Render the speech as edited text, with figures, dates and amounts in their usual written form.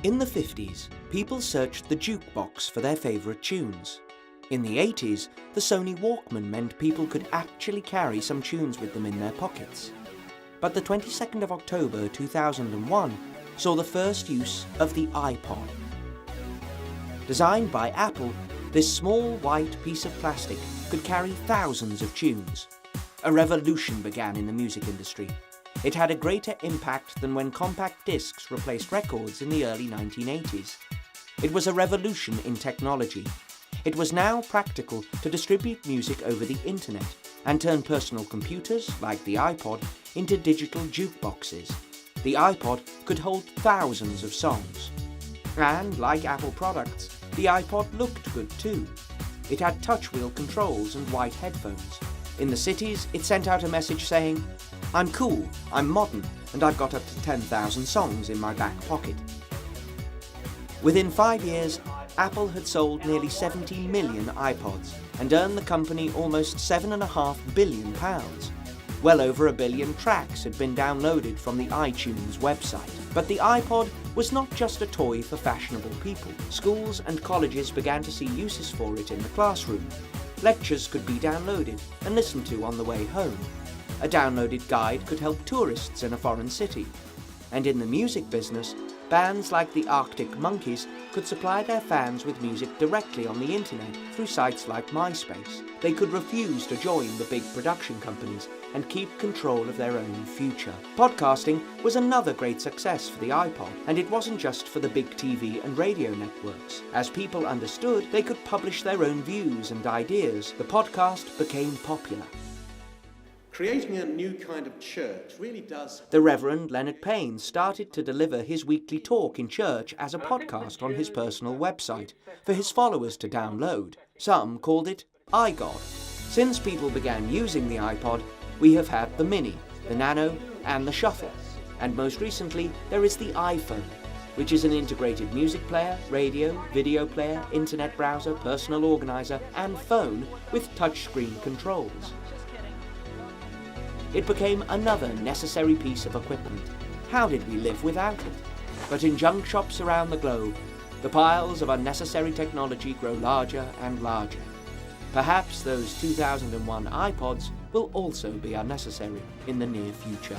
In the 50s, people searched the jukebox for their favourite tunes. In the 80s, the Sony Walkman meant people could actually carry some tunes with them in their pockets. But the 22nd of October 2001 saw the first use of the iPod. Designed by Apple, this small white piece of plastic could carry thousands of tunes. A revolution began in the music industry. It had a greater impact than when compact discs replaced records in the early 1980s. It was a revolution in technology. It was now practical to distribute music over the internet and turn personal computers, like the iPod, into digital jukeboxes. The iPod could hold thousands of songs. And, like Apple products, the iPod looked good too. It had touchwheel controls and white headphones. In the cities, it sent out a message saying, "I'm cool, I'm modern, and I've got up to 10,000 songs in my back pocket." Within 5 years, Apple had sold nearly 70 million iPods and earned the company almost £7.5 billion. Well over 1 billion tracks had been downloaded from the iTunes website. But the iPod was not just a toy for fashionable people. Schools and colleges began to see uses for it in the classroom. Lectures could be downloaded and listened to on the way home. A downloaded guide could help tourists in a foreign city. And in the music business, bands like the Arctic Monkeys could supply their fans with music directly on the internet through sites like MySpace. They could refuse to join the big production companies and keep control of their own future. Podcasting was another great success for the iPod, and it wasn't just for the big TV and radio networks. As people understood they could publish their own views and ideas, the podcast became popular. Creating a new kind of church really does... The Reverend Leonard Payne started to deliver his weekly talk in church as a podcast on his personal website for his followers to download. Some called it iGod. Since people began using the iPod, we have had the Mini, the Nano, and the Shuffle. And most recently, there is the iPhone, which is an integrated music player, radio, video player, internet browser, personal organizer, and phone with touchscreen controls. It became another necessary piece of equipment. How did we live without it? But in junk shops around the globe, the piles of unnecessary technology grow larger and larger. Perhaps those 2001 iPods will also be unnecessary in the near future.